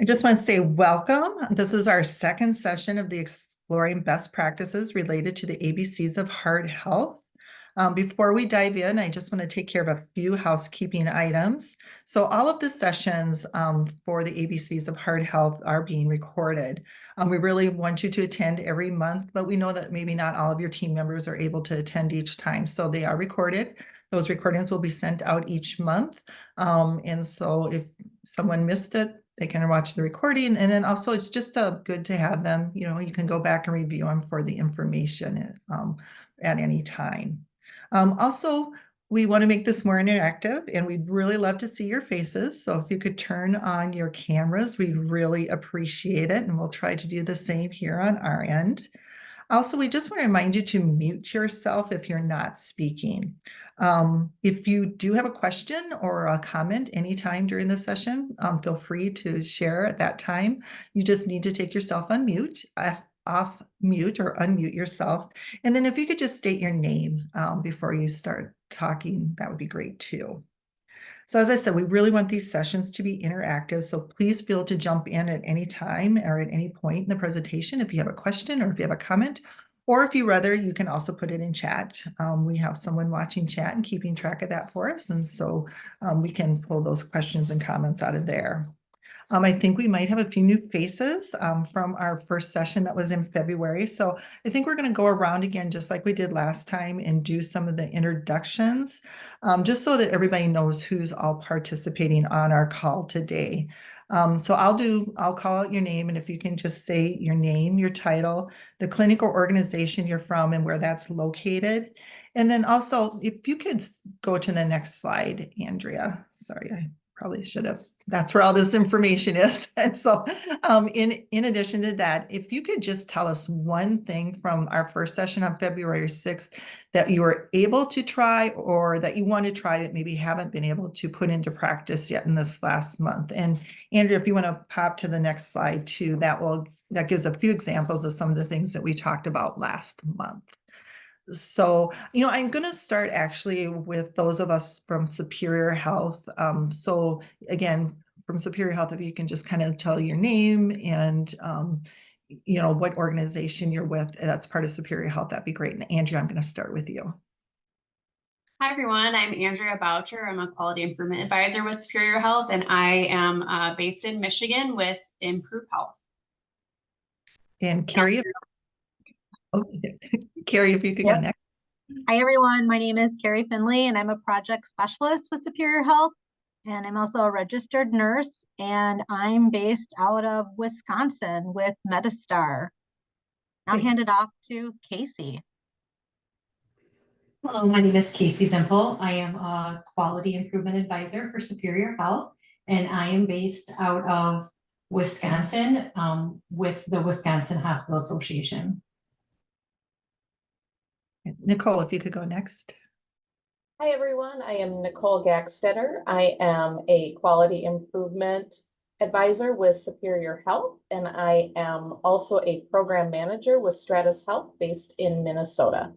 I just want to say welcome. This is our second session of the Exploring Best Practices related to the ABCs of Heart Health. Before we dive in, I just want to take care of a few housekeeping items. So all of the sessions for the ABCs of Heart Health are being recorded. We really want you to attend every month, but we know that maybe not all of your team members are able to attend each time. So they are recorded. Those recordings will be sent out each month. And so if someone missed it, they can watch the recording. And then also it's just good to have them, you can go back and review them for the information at any time. Also, we want to make this more interactive and we'd really love to see your faces. So if you could turn on your cameras, we'd really appreciate it. And we'll try to do the same here on our end. Also, we just want to remind you to mute yourself if you're not speaking. If you do have a question or a comment anytime during the session, feel free to share at that time. You just need to take yourself on mute, off mute or unmute yourself. And then if you could just state your name before you start talking, that would be great too. So as I said, we really want these sessions to be interactive. So please feel to jump in at any time or at any point in the presentation if you have a question or if you have a comment, or if you rather, you can also put it in chat. We have someone watching chat and keeping track of that for us. And so we can pull those questions and comments out of there. I think we might have a few new faces from our first session that was in February. So I think we're going to go around again, just like we did last time, and do some of the introductions, just so that everybody knows who's all participating on our call today. So I'll call out your name, and if you can just say your name, your title, the clinic or organization you're from, and where that's located. And then also, if you could go to the next slide, Andrea. Sorry, I probably should have. That's where all this information is. And so in addition to that, if you could just tell us one thing from our first session on February 6th that you were able to try or that you want to try but maybe haven't been able to put into practice yet in this last month. And Andrea, if you want to pop to the next slide too, that gives a few examples of some of the things that we talked about last month. So, I'm going to start actually with those of us from Superior Health. So again, from Superior Health, if you can just kind of tell your name and, what organization you're with, that's part of Superior Health, that'd be great. And Andrea, I'm going to start with you. Hi, everyone. I'm Andrea Boucher. I'm a quality improvement advisor with Superior Health, and I am based in Michigan with Improve Health. And Carrie, Carrie, if you could go next. Hi, everyone. My name is Carrie Finley, and I'm a project specialist with Superior Health. And I'm also a registered nurse, and I'm based out of Wisconsin with Medistar. I'll hand it off to Casey. Hello, my name is Casey Zimpel. I am a quality improvement advisor for Superior Health, and I am based out of Wisconsin with the Wisconsin Hospital Association. Nicole, if you could go next. Hi, everyone. I am Nicole Gackstetter. I am a quality improvement advisor with Superior Health, and I am also a program manager with Stratus Health based in Minnesota.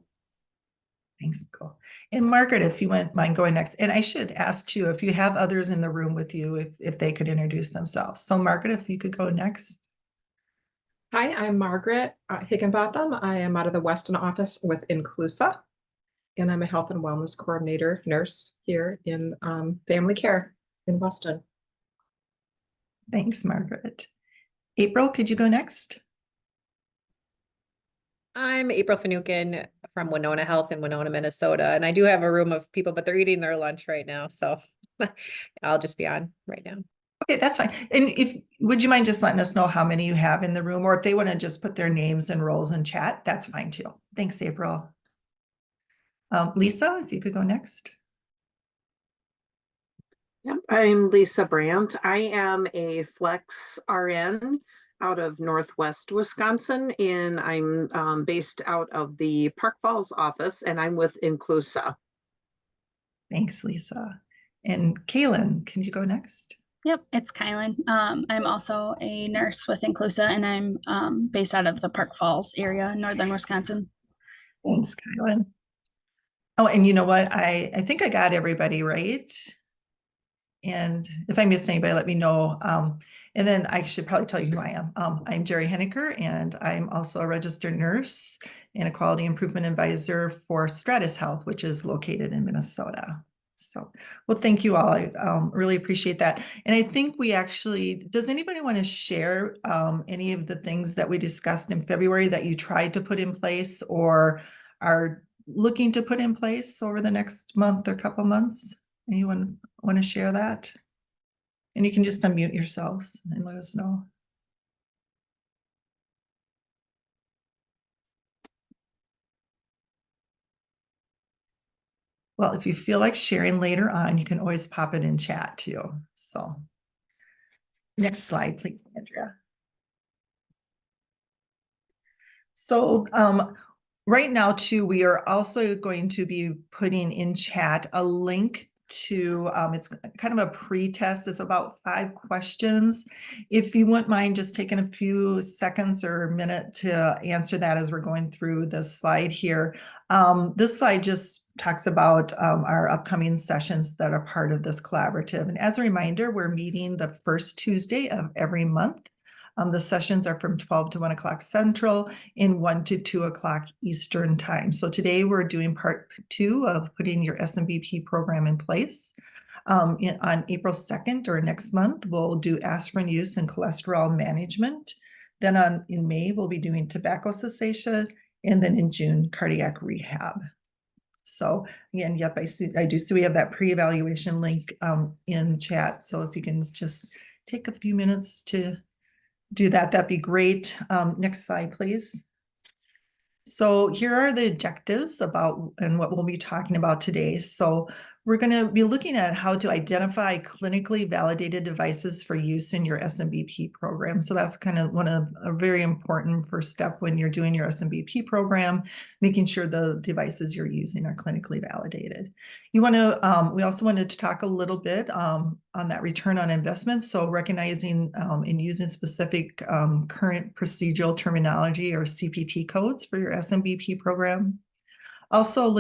Thanks, Nicole. And Margaret, if you wouldn't mind going next. And I should ask too, if you have others in the room with you, if they could introduce themselves. So Margaret, if you could go next. Hi, I'm Margaret Higginbotham. I am out of the Weston office with Inclusa, and I'm a health and wellness coordinator nurse here in family care in Weston. Thanks, Margaret. April, could you go next? I'm April Finucane from Winona Health in Winona, Minnesota. And I do have a room of people, but they're eating their lunch right now. So I'll just be on right now. Okay, that's fine. And would you mind just letting us know how many you have in the room, or if they want to just put their names and roles in chat, that's fine too. Thanks, April. Lisa, if you could go next. Yep, I'm Lisa Brandt. I am a Flex RN out of Northwest Wisconsin, and I'm based out of the Park Falls office, and I'm with Inclusa. Thanks, Lisa. And Kaylin, can you go next? Yep, it's Kylan. I'm also a nurse with Inclusa, and I'm based out of the Park Falls area, northern Wisconsin. Thanks, Kylan. Oh, and you know what? I think I got everybody right. And if I missed anybody, let me know. And then I should probably tell you who I am. I'm Jerry Henniker, and I'm also a registered nurse and a quality improvement advisor for Stratus Health, which is located in Minnesota. So, well, thank you all. I really appreciate that. And I think we actually, does anybody want to share any of the things that we discussed in February that you tried to put in place or are looking to put in place over the next month or couple months? Anyone want to share that? And you can just unmute yourselves and let us know. Well, if you feel like sharing later on, you can always pop it in chat too. So next slide, please, Andrea. So right now too, we are also going to be putting in chat a link to, it's kind of a pre-test. It's about 5 questions. If you wouldn't mind just taking a few seconds or a minute to answer that as we're going through this slide here. This slide just talks about our upcoming sessions that are part of this collaborative. And as a reminder, we're meeting the first Tuesday of every month. The sessions are from 12 to 1 o'clock Central and 1 to 2 o'clock Eastern time. So today we're doing part 2 of putting your SMBP program in place. On April 2nd or next month, we'll do aspirin use and cholesterol management. Then in May, we'll be doing tobacco cessation, and then in June, cardiac rehab. So again, yep, I do see we have that pre-evaluation link in chat. So if you can just take a few minutes to do that, that'd be great. Next slide, please. So here are the objectives about and what we'll be talking about today. So we're going to be looking at how to identify clinically validated devices for use in your SMBP program. So that's kind of a very important first step when you're doing your SMBP program, making sure the devices you're using are clinically validated. We also wanted to talk a little bit on that return on investment. So recognizing and using specific current procedural terminology or CPT codes for your SMBP program. Also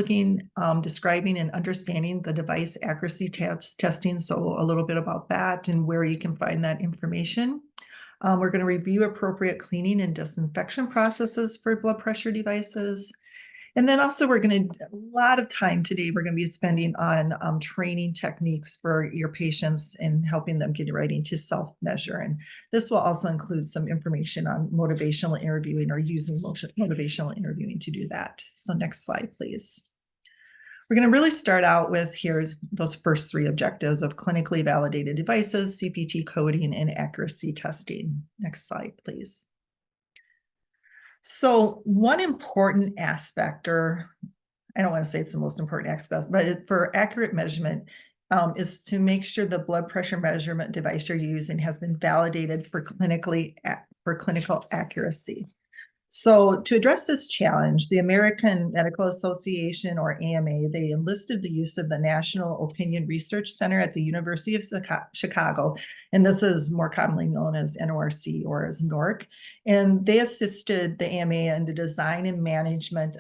describing and understanding the device accuracy testing. So a little bit about that and where you can find that information. We're going to review appropriate cleaning and disinfection processes for blood pressure devices. And then also a lot of time today we're going to be spending on training techniques for your patients and helping them get ready to self-measure. And this will also include some information on motivational interviewing or using motivational interviewing to do that. So next slide, please. We're going to really start out with here those first 3 objectives of clinically validated devices, CPT coding, and accuracy testing. Next slide, please. So one important aspect, or I don't want to say it's the most important aspect, but for accurate measurement is to make sure the blood pressure measurement device you're using has been validated for clinical accuracy. So to address this challenge, the American Medical Association, or AMA, they enlisted the use of the National Opinion Research Center at the University of Chicago, and this is more commonly known as NORC or as NORC, and they assisted the AMA in the design and management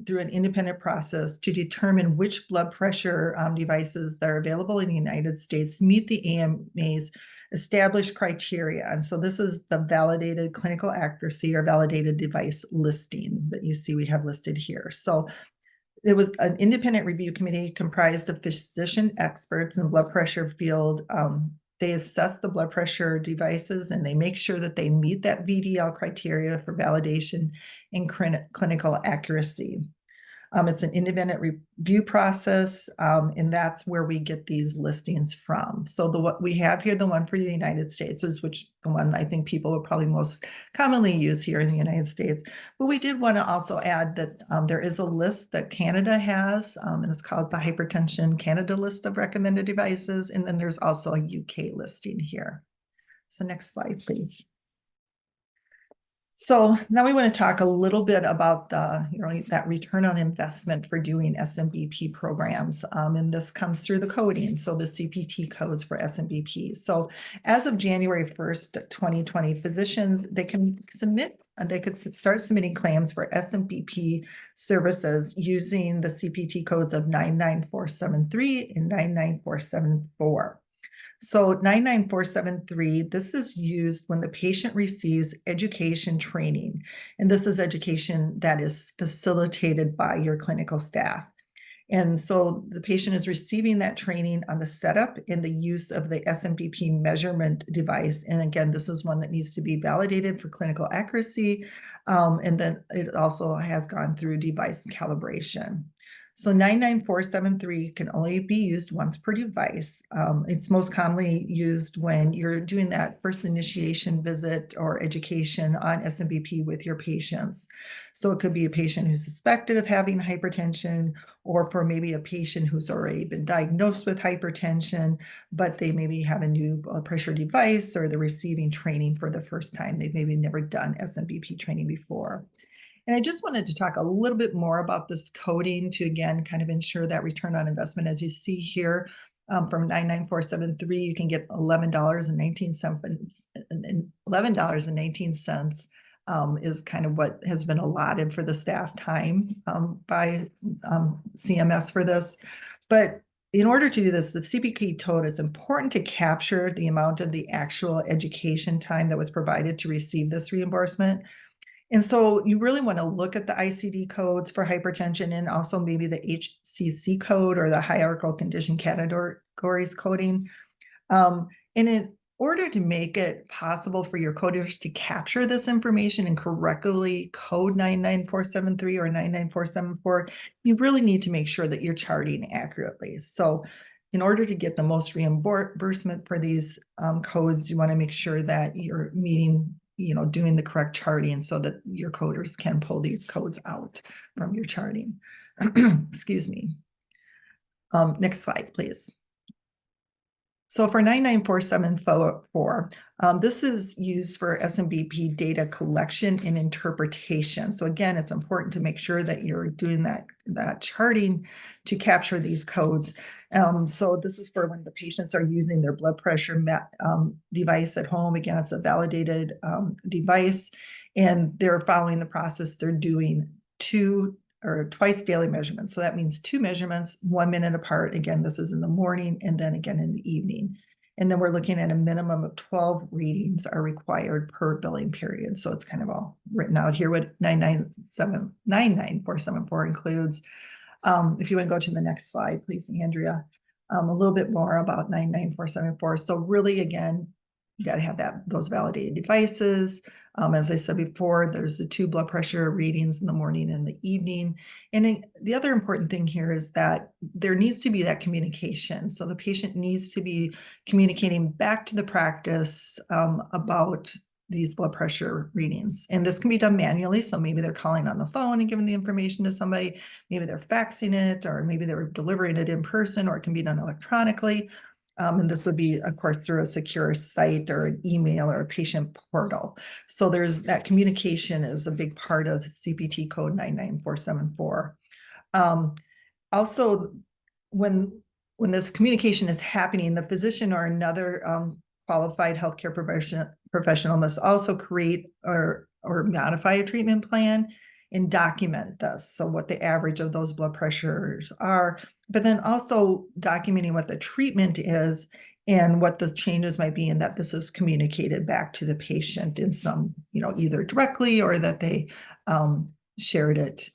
through an independent process to determine which blood pressure devices that are available in the United States meet the AMA's established criteria. And so this is the validated clinical accuracy or validated device listing that you see we have listed here. So it was an independent review committee comprised of physician experts in the blood pressure field. They assess the blood pressure devices and they make sure that they meet that VDL criteria for validation and clinical accuracy. It's an independent review process, and that's where we get these listings from. So what we have here, the one for the United States is the one I think people would probably most commonly use here in the United States. But we did want to also add that there is a list that Canada has, and it's called the Hypertension Canada List of Recommended Devices. And then there's also a UK listing here. So next slide, please. So now we want to talk a little bit about that return on investment for doing SMBP programs. And this comes through the coding, so the CPT codes for SMBP. So as of January 1st, 2020, physicians, they could start submitting claims for SMBP services using the CPT codes of 99473 and 99474. So 99473, this is used when the patient receives education training, and this is education that is facilitated by your clinical staff. And so the patient is receiving that training on the setup and the use of the SMBP measurement device. And again, this is one that needs to be validated for clinical accuracy. And then it also has gone through device calibration. So 99473 can only be used once per device. It's most commonly used when you're doing that first initiation visit or education on SMBP with your patients. So it could be a patient who's suspected of having hypertension, or for maybe a patient who's already been diagnosed with hypertension, but they maybe have a new blood pressure device, or they're receiving training for the first time. They've maybe never done SMBP training before. And I just wanted to talk a little bit more about this coding to, again, kind of ensure that return on investment. As you see here, from 99473, you can get $11.19. $11.19 is kind of what has been allotted for the staff time by CMS for this. But in order to do this, the CPT code is important to capture the amount of the actual education time that was provided to receive this reimbursement. And so you really want to look at the ICD codes for hypertension, and also maybe the HCC code or the hierarchical condition categories coding. And in order to make it possible for your coders to capture this information and correctly code 99473 or 99474, you really need to make sure that you're charting accurately. So in order to get the most reimbursement for these codes, you want to make sure that you're meeting, doing the correct charting so that your coders can pull these codes out from your charting. Excuse me. Next slide, please. So for 99474, this is used for SMBP data collection and interpretation. So again, it's important to make sure that you're doing that charting to capture these codes. So this is for when the patients are using their blood pressure device at home. Again, it's a validated device, and they're following the process. They're doing twice daily measurements. So that means 2 measurements, 1 minute apart. Again, this is in the morning and then again in the evening. And then we're looking at a minimum of 12 readings are required per billing period. So it's kind of all written out here what 99474 includes. If you want to go to the next slide, please, Andrea, a little bit more about 99474. So really, again, you got to have those validated devices. As I said before, there's the 2 blood pressure readings in the morning and the evening. And the other important thing here is that there needs to be that communication. So the patient needs to be communicating back to the practice about these blood pressure readings. And this can be done manually. So maybe they're calling on the phone and giving the information to somebody. Maybe they're faxing it, or maybe they're delivering it in person, or it can be done electronically. And this would be, of course, through a secure site or an email or a patient portal. So there's that communication is a big part of CPT code 99474. Also, when this communication is happening, the physician or another qualified healthcare professional must also create or modify a treatment plan and document this. So what the average of those blood pressures are, but then also documenting what the treatment is and what the changes might be, and that this is communicated back to the patient in some, either directly or that they shared it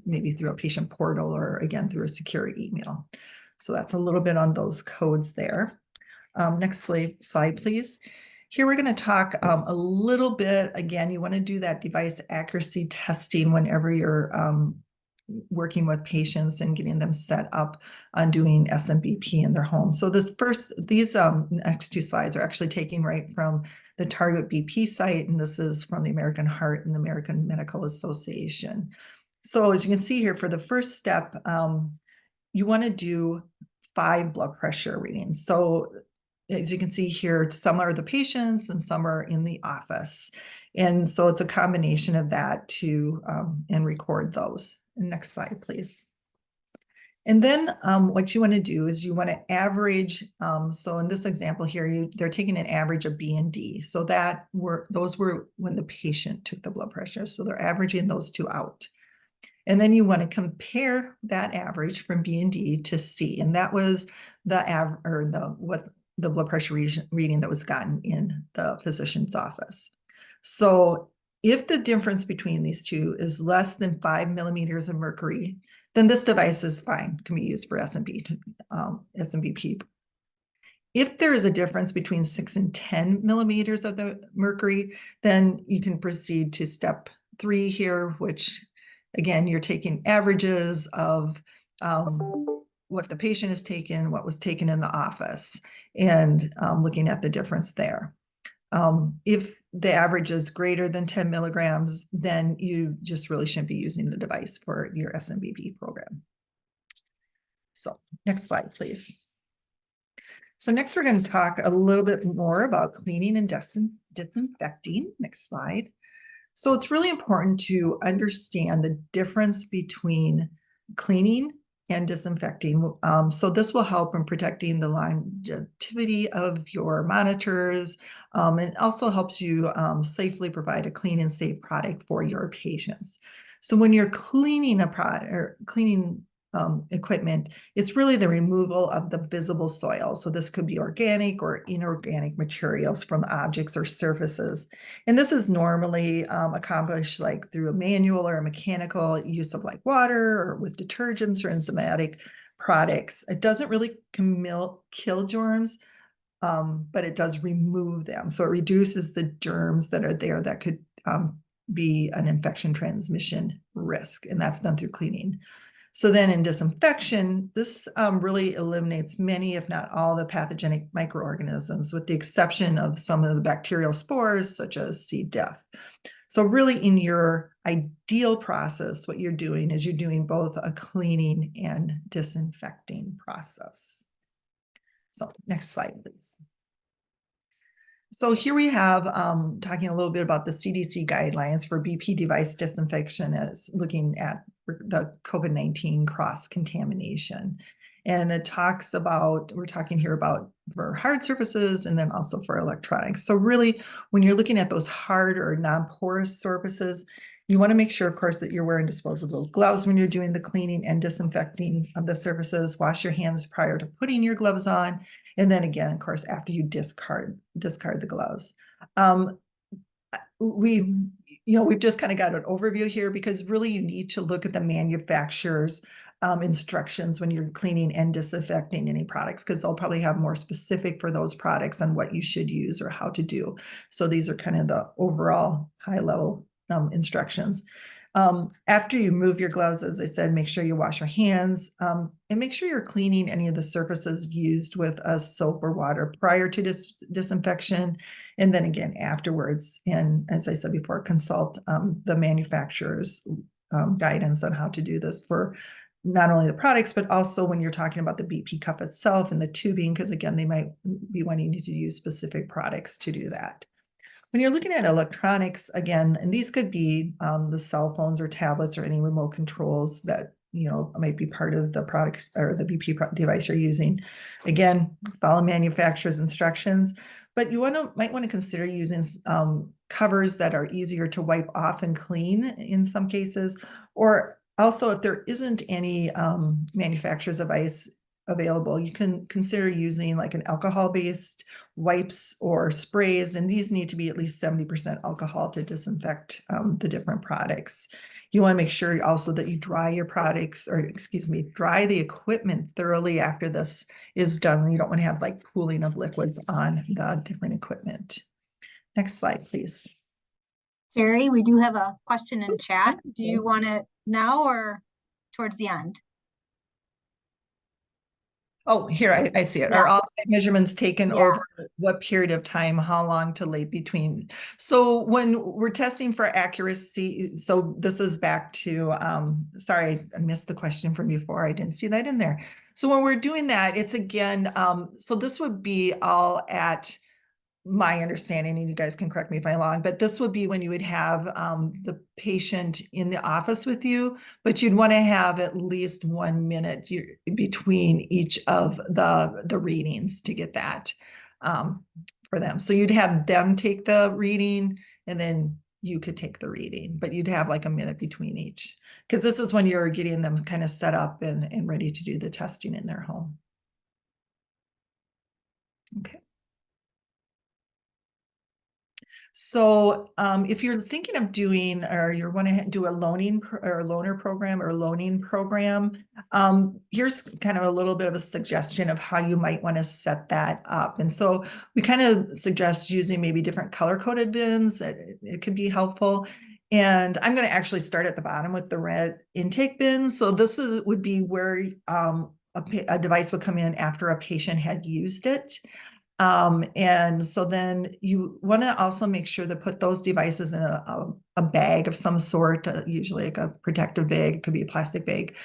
maybe through a patient portal or again through a secure email. So that's a little bit on those codes there. Next slide, please. Here we're going to talk a little bit, again, you want to do that device accuracy testing whenever you're working with patients and getting them set up on doing SMBP in their home. So these next 2 slides are actually taken right from the Target BP site, and this is from the American Heart and the American Medical Association. So as you can see here, for the first step, you want to do 5 blood pressure readings. So as you can see here, some are the patients and some are in the office. And so it's a combination of that to and record those. Next slide, please. And then what you want to do is you want to average. So in this example here, they're taking an average of B and D. So those were when the patient took the blood pressure. So they're averaging those 2 out. And then you want to compare that average from B and D to C. And that was what the blood pressure reading that was gotten in the physician's office. So if the difference between these two is less than 5 millimeters of mercury, then this device is fine, can be used for SMBP. If there is a difference between 6 and 10 millimeters of the mercury, then you can proceed to step 3 here, which again, you're taking averages of what the patient has taken, what was taken in the office, and looking at the difference there. If the average is greater than 10 milligrams, then you just really shouldn't be using the device for your SMBP program. So next slide, please. So next we're going to talk a little bit more about cleaning and disinfecting. Next slide. So it's really important to understand the difference between cleaning and disinfecting. So this will help in protecting the longevity of your monitors. It also helps you safely provide a clean and safe product for your patients. So when you're cleaning a product or cleaning equipment, it's really the removal of the visible soil. So this could be organic or inorganic materials from objects or surfaces. And this is normally accomplished like through a manual or a mechanical use of like water or with detergents or enzymatic products. It doesn't really kill germs, but it does remove them. So it reduces the germs that are there that could be an infection transmission risk, and that's done through cleaning. So then in disinfection, this really eliminates many, if not all, the pathogenic microorganisms, with the exception of some of the bacterial spores, such as C. diff. So really in your ideal process, what you're doing is you're doing both a cleaning and disinfecting process. So next slide, please. So here we have talking a little bit about the CDC guidelines for BP device disinfection as looking at the COVID-19 cross-contamination. And it talks about, we're talking here about for hard surfaces and then also for electronics. So really, when you're looking at those hard or non-porous surfaces, you want to make sure, of course, that you're wearing disposable gloves when you're doing the cleaning and disinfecting of the surfaces. Wash your hands prior to putting your gloves on. And then again, of course, after you discard the gloves. We've just kind of got an overview here because really you need to look at the manufacturer's instructions when you're cleaning and disinfecting any products, because they'll probably have more specific for those products on what you should use or how to do. So these are kind of the overall high level instructions. After you remove your gloves, as I said, make sure you wash your hands and make sure you're cleaning any of the surfaces used with a soap or water prior to disinfection. And then again, afterwards. And as I said before, consult the manufacturer's guidance on how to do this for not only the products, but also when you're talking about the BP cuff itself and the tubing, because again, they might be wanting you to use specific products to do that. When you're looking at electronics, again, and these could be the cell phones or tablets or any remote controls that might be part of the products or the BP device you're using. Again, follow manufacturer's instructions, but you might want to consider using covers that are easier to wipe off and clean in some cases, or also if there isn't any manufacturer's device available, you can consider using like an alcohol-based wipes or sprays, and these need to be at least 70% alcohol to disinfect the different products. You want to make sure also that you dry your products, or excuse me, dry the equipment thoroughly after this is done. You don't want to have like pooling of liquids on the different equipment. Next slide, please. Jerry, we do have a question in chat. Do you want it now or towards the end? Oh, here, I see it. Yeah. Are all measurements taken Yeah. over what period of time? How long to lay between? So when we're testing for accuracy, so this is back to, sorry, I missed the question from before. I didn't see that in there. So when we're doing that, it's again, so this would be all at my understanding, and you guys can correct me if I'm wrong, but this would be when you would have the patient in the office with you, but you'd want to have at least 1 minute between each of the readings to get that for them. So you'd have them take the reading and then you could take the reading, but you'd have like a minute between each, because this is when you're getting them kind of set up and ready to do the testing in their home. Okay. So if you're thinking of doing, or you want to do a loaner program or loaning program, here's kind of a little bit of a suggestion of how you might want to set that up. And so we kind of suggest using maybe different color-coded bins. It could be helpful. And I'm going to actually start at the bottom with the red intake bin. So this would be where a device would come in after a patient had used it. And so then you want to also make sure to put those devices in a bag of some sort, usually like a protective bag, it could be a plastic bag,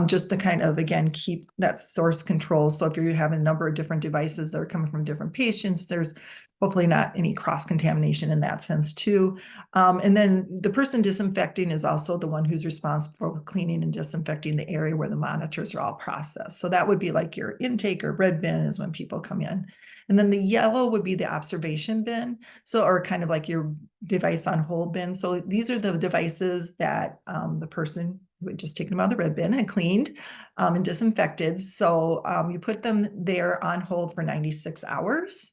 just to kind of, again, keep that source control. So if you're having a number of different devices that are coming from different patients, there's hopefully not any cross-contamination in that sense too. And then the person disinfecting is also the one who's responsible for cleaning and disinfecting the area where the monitors are all processed. So that would be like your intake, or red bin is when people come in. And then the yellow would be the observation bin. So, or kind of like your device on hold bin. So these are the devices that the person who had just taken them out of the red bin had cleaned and disinfected. So you put them there on hold for 96 hours.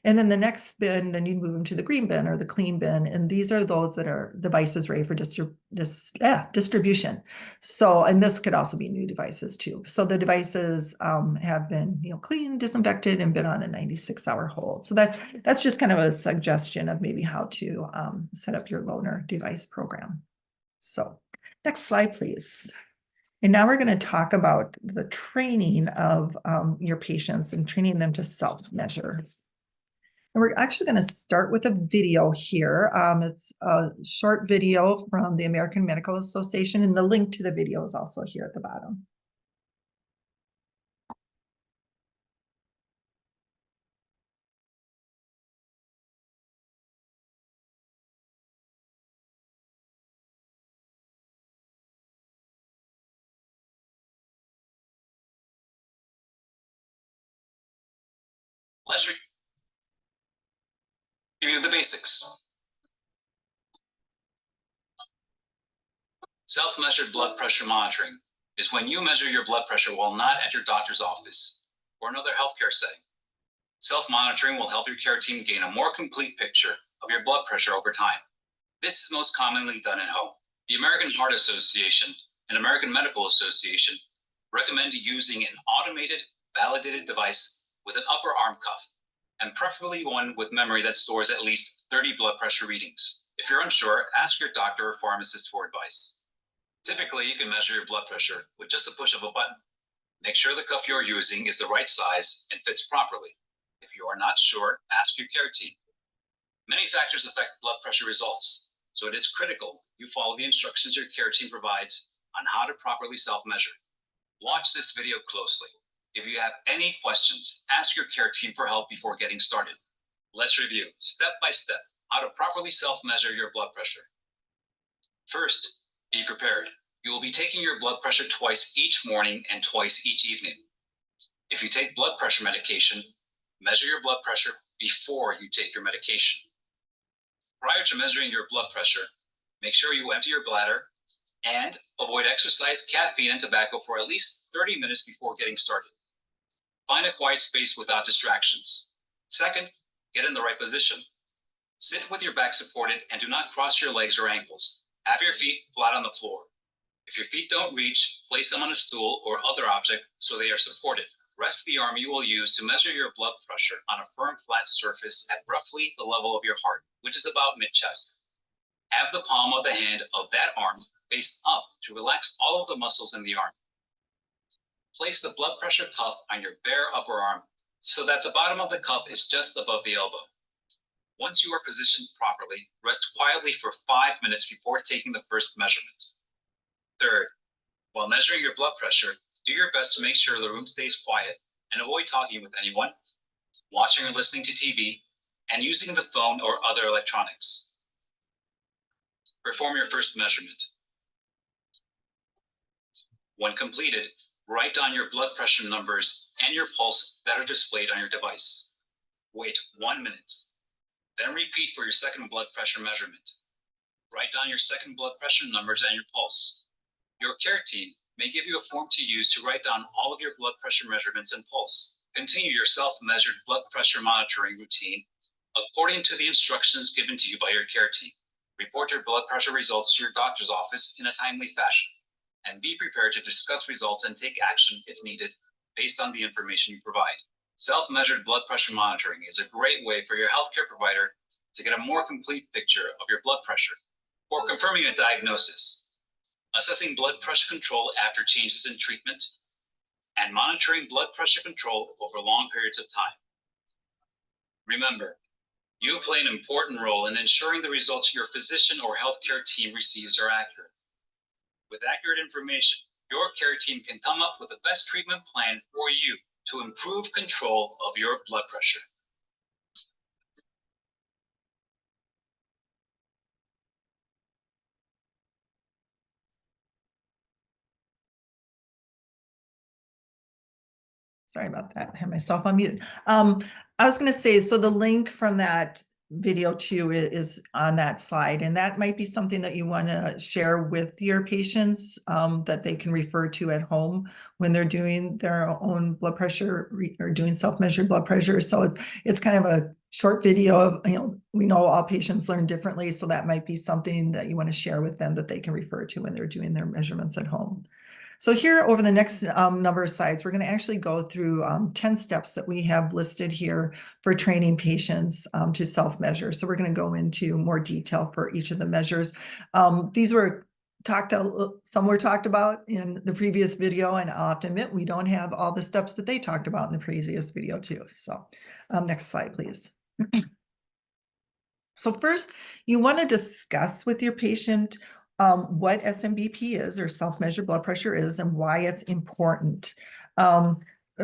And then the next bin, then you move them to the green bin or the clean bin. And these are those that are devices ready for distribution. So, and this could also be new devices too. So the devices have been, cleaned, disinfected, and been on a 96-hour hold. So that's just kind of a suggestion of maybe how to set up your loaner device program. So next slide, please. And now we're going to talk about the training of your patients and training them to self-measure. And we're actually going to start with a video here. It's a short video from the American Medical Association, and the link to the video is also here at the bottom. Let's review the basics. Self-measured blood pressure monitoring is when you measure your blood pressure while not at your doctor's office or another healthcare setting. Self-monitoring will help your care team gain a more complete picture of your blood pressure over time. This is most commonly done at home. The American Heart Association and American Medical Association recommend using an automated, validated device with an upper arm cuff, and preferably one with memory that stores at least 30 blood pressure readings. If you're unsure, ask your doctor or pharmacist for advice. Typically, you can measure your blood pressure with just a push of a button. Make sure the cuff you're using is the right size and fits properly. If you are not sure, ask your care team. Many factors affect blood pressure results, so it is critical you follow the instructions your care team provides on how to properly self-measure. Watch this video closely. If you have any questions, ask your care team for help before getting started. Let's review step by step how to properly self-measure your blood pressure. First, be prepared. You will be taking your blood pressure twice each morning and twice each evening. If you take blood pressure medication, measure your blood pressure before you take your medication. Prior to measuring your blood pressure, make sure you empty your bladder and avoid exercise, caffeine, and tobacco for at least 30 minutes before getting started. Find a quiet space without distractions. Second, get in the right position. Sit with your back supported and do not cross your legs or ankles. Have your feet flat on the floor. If your feet don't reach, place them on a stool or other object so they are supported. Rest the arm you will use to measure your blood pressure on a firm, flat surface at roughly the level of your heart, which is about mid-chest. Have the palm of the hand of that arm face up to relax all of the muscles in the arm. Place the blood pressure cuff on your bare upper arm so that the bottom of the cuff is just above the elbow. Once you are positioned properly, rest quietly for 5 minutes before taking the first measurement. Third, while measuring your blood pressure, do your best to make sure the room stays quiet and avoid talking with anyone, watching or listening to TV, and using the phone or other electronics. Perform your first measurement. When completed, write down your blood pressure numbers and your pulse that are displayed on your device. Wait 1 minute. Then repeat for your second blood pressure measurement. Write down your second blood pressure numbers and your pulse. Your care team may give you a form to use to write down all of your blood pressure measurements and pulse. Continue your self-measured blood pressure monitoring routine according to the instructions given to you by your care team. Report your blood pressure results to your doctor's office in a timely fashion, and be prepared to discuss results and take action if needed based on the information you provide. Self-measured blood pressure monitoring is a great way for your healthcare provider to get a more complete picture of your blood pressure or confirming a diagnosis, assessing blood pressure control after changes in treatment, and monitoring blood pressure control over long periods of time. Remember, you play an important role in ensuring the results your physician or healthcare team receives are accurate. With accurate information, your care team can come up with the best treatment plan for you to improve control of your blood pressure. Sorry about that. I had myself on mute. I was going to say, so the link from that video too is on that slide, and that might be something that you want to share with your patients that they can refer to at home when they're doing their own blood pressure or doing self-measured blood pressure. So it's kind of a short video of, we know all patients learn differently, so that might be something that you want to share with them that they can refer to when they're doing their measurements at home. So here over the next number of slides, we're going to actually go through 10 steps that we have listed here for training patients to self-measure. So we're going to go into more detail for each of the measures. These were some were talked about in the previous video, and I'll have to admit we don't have all the steps that they talked about in the previous video too. So next slide, please. So first, you want to discuss with your patient what SMBP is, or self-measured blood pressure is, and why it's important.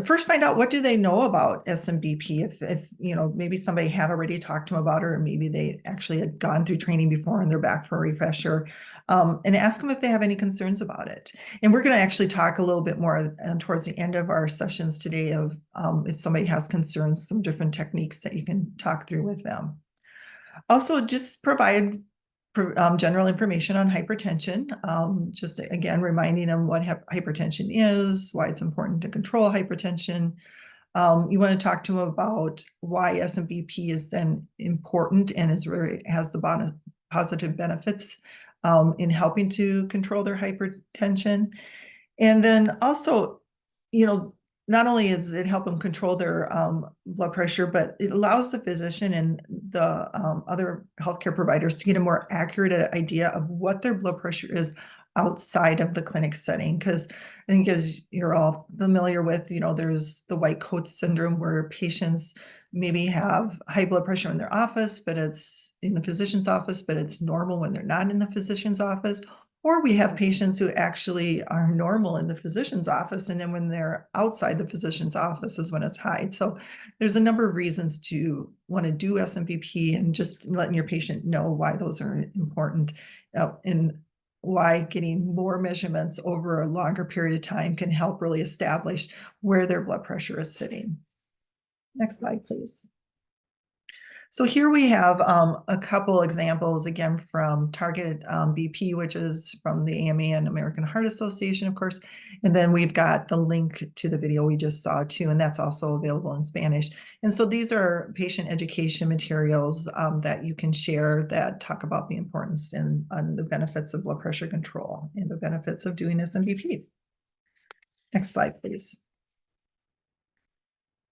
First, find out what do they know about SMBP. If maybe somebody had already talked to them about it, or maybe they actually had gone through training before and they're back for a refresher, and ask them if they have any concerns about it. And we're going to actually talk a little bit more towards the end of our sessions today of if somebody has concerns, some different techniques that you can talk through with them. Also, just provide general information on hypertension, just again reminding them what hypertension is, why it's important to control hypertension. You want to talk to them about why SMBP is then important and has the positive benefits in helping to control their hypertension. And then also, not only does it help them control their blood pressure, but it allows the physician and the other healthcare providers to get a more accurate idea of what their blood pressure is outside of the clinic setting. Because I think, as you're all familiar with, there's the white coat syndrome where patients maybe have high blood pressure in their office, but it's in the physician's office, but it's normal when they're not in the physician's office. Or we have patients who actually are normal in the physician's office, and then when they're outside the physician's office is when it's high. So there's a number of reasons to want to do SMBP, and just letting your patient know why those are important, and why getting more measurements over a longer period of time can help really establish where their blood pressure is sitting. Next slide, please. So here we have a couple examples, again, from Targeted BP, which is from the AMA and American Heart Association, of course. And then we've got the link to the video we just saw too, and that's also available in Spanish. And so these are patient education materials that you can share that talk about the importance and the benefits of blood pressure control and the benefits of doing SMBP. Next slide, please.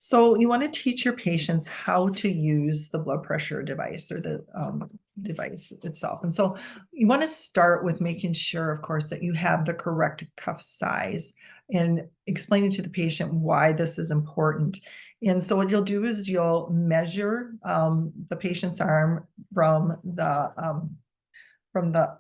So you want to teach your patients how to use the blood pressure device, or the device itself. And so you want to start with making sure, of course, that you have the correct cuff size, and explaining to the patient why this is important. And so what you'll do is you'll measure the patient's arm from the from the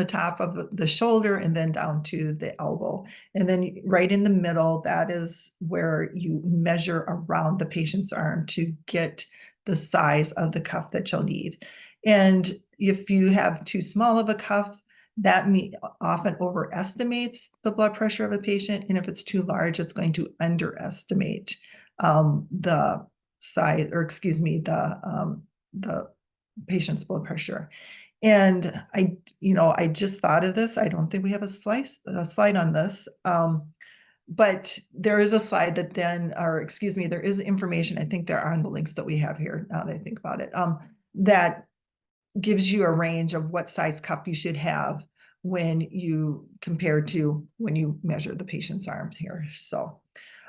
top of the shoulder and then down to the elbow. And then right in the middle, that is where you measure around the patient's arm to get the size of the cuff that you'll need. And if you have too small of a cuff, that often overestimates the blood pressure of a patient. And if it's too large, it's going to underestimate the size, or the patient's blood pressure. And I just thought of this. I don't think we have a slide on this. But there is a slide that then, or excuse me, there is information, I think there are on the links that we have here, now that I think about it, that gives you a range of what size cup you should have when you compare to when you measure the patient's arms here. So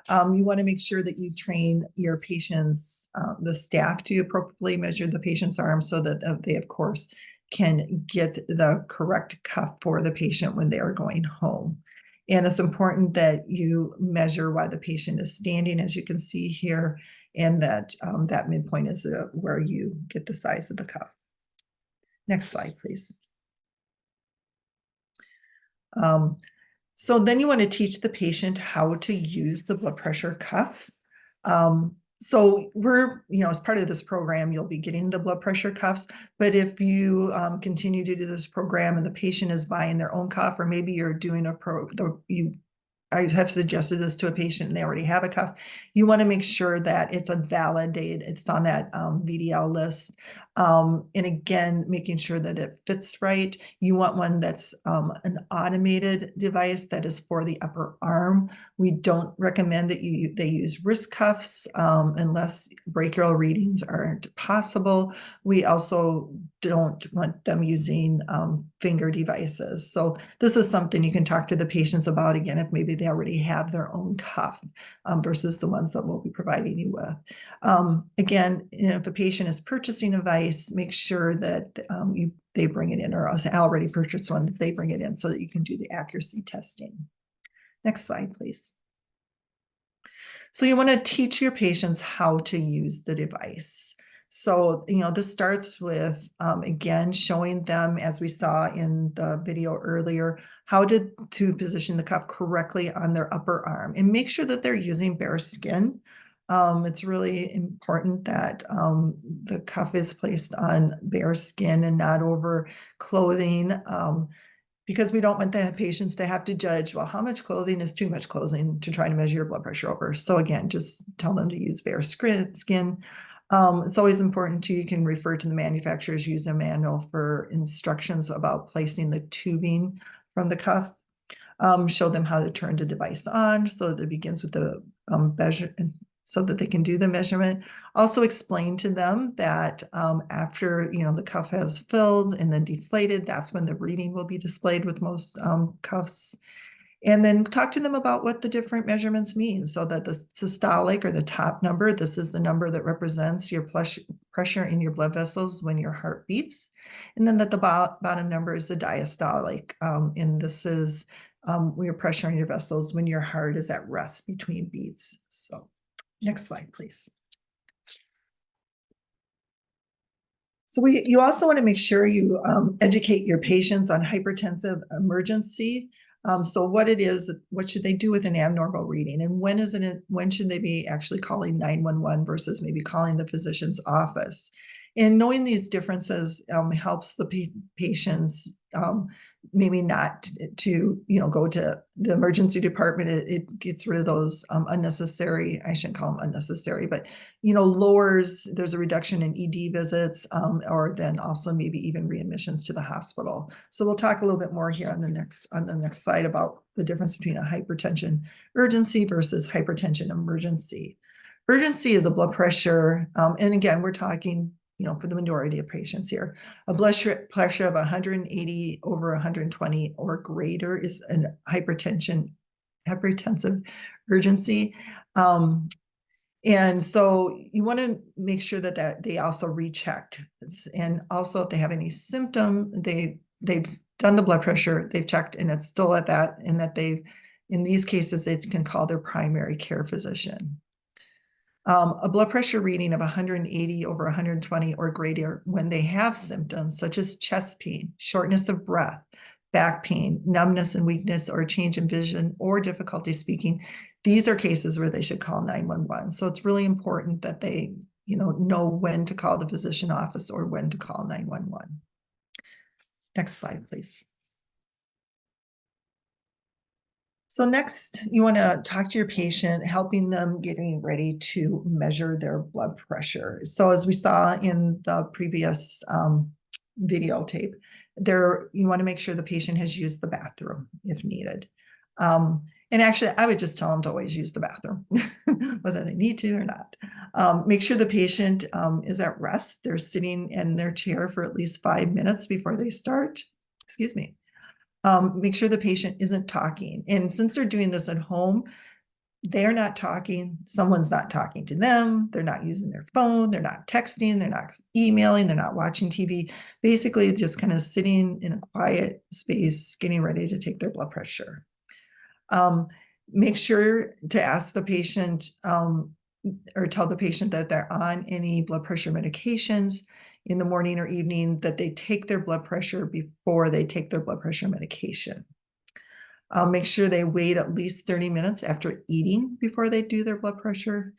you want to make sure that you train your patients, the staff, to appropriately measure the patient's arms so that they, of course, can get the correct cuff for the patient when they are going home. And it's important that you measure while the patient is standing, as you can see here, and that that midpoint is where you get the size of the cuff. Next slide, please. So then you want to teach the patient how to use the blood pressure cuff. So we're, as part of this program, you'll be getting the blood pressure cuffs, but if you continue to do this program and the patient is buying their own cuff, or maybe you're doing I have suggested this to a patient and they already have a cuff, you want to make sure that it's a validated, it's on that VDL list. And again, making sure that it fits right. You want one that's an automated device that is for the upper arm. We don't recommend that they use wrist cuffs unless brachial readings aren't possible. We also don't want them using finger devices. So this is something you can talk to the patients about, again, if maybe they already have their own cuff versus the ones that we'll be providing you with. Again, if a patient is purchasing a device, make sure that they bring it in, or else I already purchased one, that they bring it in so that you can do the accuracy testing. Next slide, please. So you want to teach your patients how to use the device. So, this starts with, again, showing them, as we saw in the video earlier, how to position the cuff correctly on their upper arm, and make sure that they're using bare skin. It's really important that the cuff is placed on bare skin and not over clothing, because we don't want the patients to have to judge, well, how much clothing is too much clothing to try to measure your blood pressure over. So again, just tell them to use bare skin. It's always important too, you can refer to the manufacturer's user manual for instructions about placing the tubing from the cuff. Show them how to turn the device on so that it begins with the measure, so that they can do the measurement. Also explain to them that after the cuff has filled and then deflated, that's when the reading will be displayed with most cuffs. And then talk to them about what the different measurements mean, so that the systolic, or the top number, this is the number that represents your pressure in your blood vessels when your heart beats. And then that the bottom number is the diastolic. And this is your pressure in your vessels when your heart is at rest between beats. So next slide, please. So you also want to make sure you educate your patients on hypertensive emergency. So what it is, what should they do with an abnormal reading, and when should they be actually calling 911 versus maybe calling the physician's office? And knowing these differences helps the patients maybe not to go to the emergency department. It gets rid of those unnecessary, I shouldn't call them unnecessary, but lowers, there's a reduction in ED visits, or then also maybe even readmissions to the hospital. So we'll talk a little bit more here on the next slide about the difference between a hypertension urgency versus hypertension emergency. Urgency is a blood pressure, and again, we're talking for the majority of patients here, a blood pressure of 180 over 120 or greater is a hypertensive urgency. And so you want to make sure that they also rechecked, and also if they have any symptom, they've done the blood pressure, they've checked, and it's still at that, and that in these cases, they can call their primary care physician. A blood pressure reading of 180 over 120 or greater when they have symptoms such as chest pain, shortness of breath, back pain, numbness and weakness, or a change in vision or difficulty speaking. These are cases where they should call 911. So it's really important that they know when to call the physician office or when to call 911. Next slide, please. So next, you want to talk to your patient, helping them getting ready to measure their blood pressure. So as we saw in the previous videotape, you want to make sure the patient has used the bathroom if needed. And actually, I would just tell them to always use the bathroom, whether they need to or not. Make sure the patient is at rest. They're sitting in their chair for at least 5 minutes before they start. Excuse me. Make sure the patient isn't talking. And since they're doing this at home, they're not talking. Someone's not talking to them. They're not using their phone. They're not texting. They're not emailing. They're not watching TV. Basically, just kind of sitting in a quiet space, getting ready to take their blood pressure. Make sure to ask the patient or tell the patient that they're on any blood pressure medications in the morning or evening, that they take their blood pressure before they take their blood pressure medication. Make sure they wait at least 30 minutes after eating before they do their blood pressure.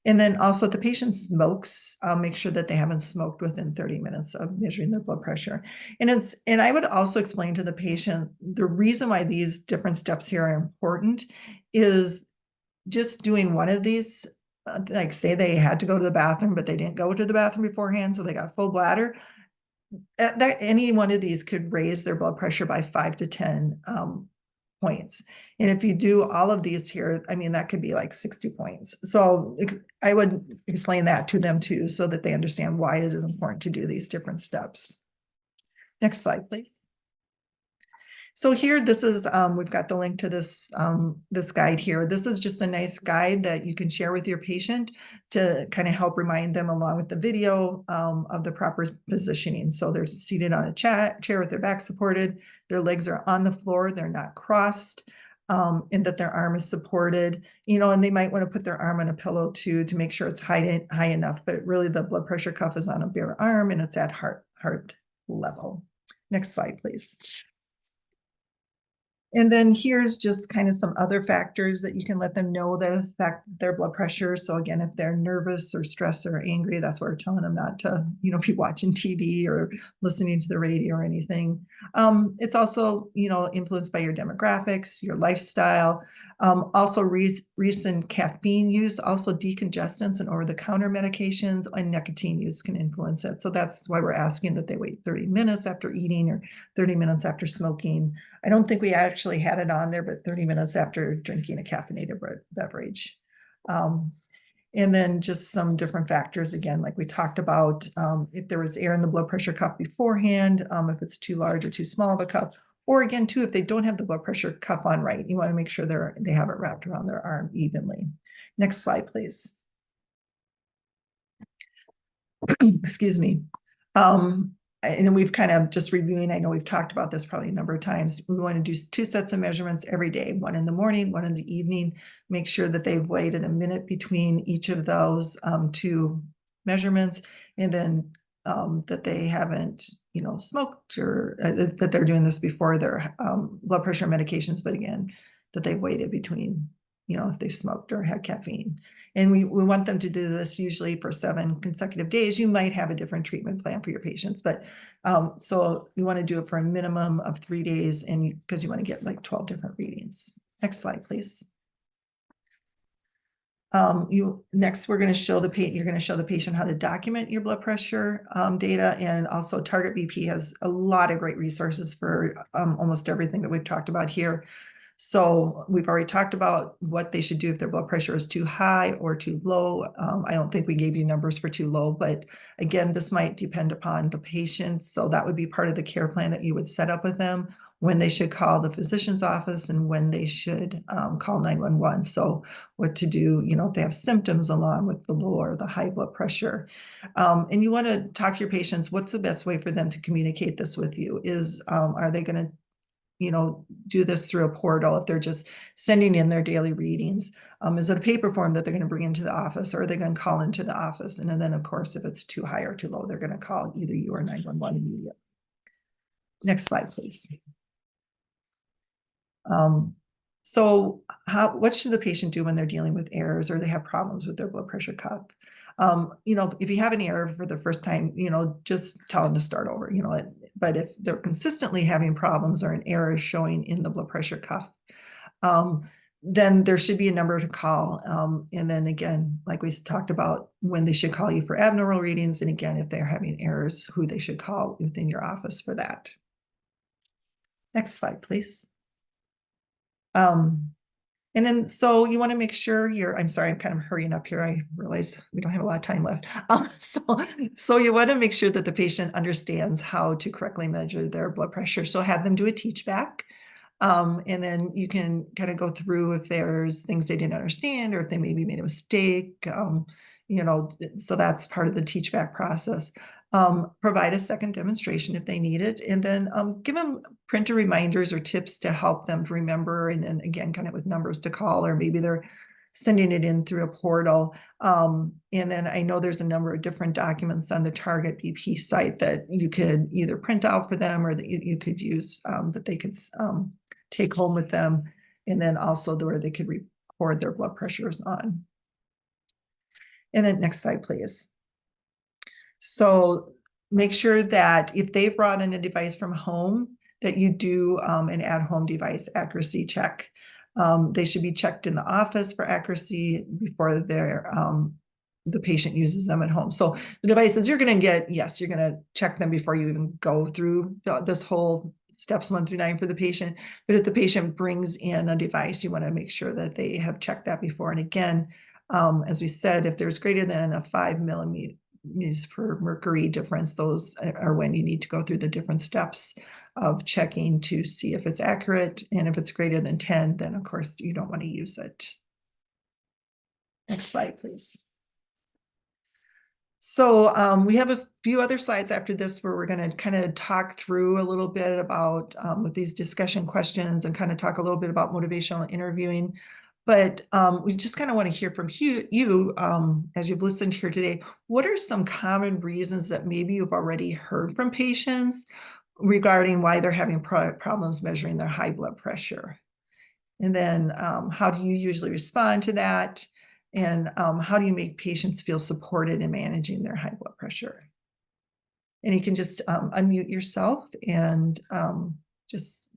And then also if the patient smokes, make sure that they haven't smoked within 30 minutes of measuring their blood pressure. And I would also explain to the patient, the reason why these different steps here are important is just doing one of these, like say they had to go to the bathroom, but they didn't go to the bathroom beforehand, so they got full bladder. That any one of these could raise their blood pressure by 5 to 10 points. And if you do all of these here, I mean, that could be like 60 points. So I would explain that to them too, so that they understand why it is important to do these different steps. Next slide, please. So here, this is, we've got the link to this, this guide here. This is just a nice guide that you can share with your patient to kind of help remind them, along with the video, of the proper positioning. So they're seated on a chair with their back supported, their legs are on the floor, they're not crossed, and that their arm is supported, and they might want to put their arm on a pillow too, to make sure it's high enough, but really the blood pressure cuff is on a bare arm and it's at heart level. Next slide, please. And then here's just kind of some other factors that you can let them know that affect their blood pressure. So again, if they're nervous or stressed or angry, that's what we're telling them not to, be watching TV or listening to the radio or anything. It's also, influenced by your demographics, your lifestyle, also recent caffeine use, also decongestants and over-the-counter medications and nicotine use can influence it. So that's why we're asking that they wait 30 minutes after eating or 30 minutes after smoking. I don't think we actually had it on there, but 30 minutes after drinking a caffeinated beverage. And then just some different factors, again, like we talked about, if there was air in the blood pressure cuff beforehand, if it's too large or too small of a cuff, or again, too, if they don't have the blood pressure cuff on right, you want to make sure they have it wrapped around their arm evenly. Next slide, please. Excuse me. And we've kind of just reviewing, I know we've talked about this probably a number of times. We want to do 2 sets of measurements every day, one in the morning, one in the evening. Make sure that they've waited a minute between each of those 2 measurements, and then that they haven't, smoked, or that they're doing this before their blood pressure medications, but again, that they've waited between, if they smoked or had caffeine. And we want them to do this usually for 7 consecutive days. You might have a different treatment plan for your patients, but so you want to do it for a minimum of 3 days, and because you want to get like 12 different readings. Next slide, please. Next, we're going to show you're going to show the patient how to document your blood pressure data, and also Target BP has a lot of great resources for almost everything that we've talked about here. So we've already talked about what they should do if their blood pressure is too high or too low. I don't think we gave you numbers for too low, but again, this might depend upon the patient. So that would be part of the care plan that you would set up with them, when they should call the physician's office and when they should call 911. So what to do, if they have symptoms along with the low or the high blood pressure. And you want to talk to your patients, what's the best way for them to communicate this with you? Are they going to do this through a portal if they're just sending in their daily readings? Is it a paper form that they're going to bring into the office, or are they going to call into the office? And then, of course, if it's too high or too low, they're going to call either you or 911 immediately. Next slide, please. So what should the patient do when they're dealing with errors or they have problems with their blood pressure cuff? If you have an error for the first time, just tell them to start over, but if they're consistently having problems or an error is showing in the blood pressure cuff, then there should be a number to call. And then again, like we talked about, when they should call you for abnormal readings. And again, if they're having errors, who they should call within your office for that. Next slide, please. And then, so you want to make sure I'm sorry, I'm kind of hurrying up here. I realize we don't have a lot of time left. So you want to make sure that the patient understands how to correctly measure their blood pressure. So have them do a teach back. And then you can kind of go through if there's things they didn't understand or if they maybe made a mistake, so that's part of the teach back process. Provide a second demonstration if they need it, and then give them printer reminders or tips to help them to remember, and then again, kind of with numbers to call, or maybe they're sending it in through a portal. And then I know there's a number of different documents on the Target BP site that you could either print out for them or that you could use, that they could take home with them, and then also where they could record their blood pressures on. And then next slide, please. So make sure that if they brought in a device from home, that you do an at-home device accuracy check. They should be checked in the office for accuracy before the patient uses them at home. So the devices you're going to get, yes, you're going to check them before you even go through this whole steps 1 through 9 for the patient. But if the patient brings in a device, you want to make sure that they have checked that before. And again, as we said, if there's greater than a 5 millimeters per mercury difference, those are when you need to go through the different steps of checking to see if it's accurate. And if it's greater than 10, then of course you don't want to use it. Next slide, please. So we have a few other slides after this where we're going to kind of talk through a little bit about with these discussion questions and kind of talk a little bit about motivational interviewing. But we just kind of want to hear from you as you've listened here today. What are some common reasons that maybe you've already heard from patients regarding why they're having problems measuring their high blood pressure? And then how do you usually respond to that? And how do you make patients feel supported in managing their high blood pressure? And you can just unmute yourself and just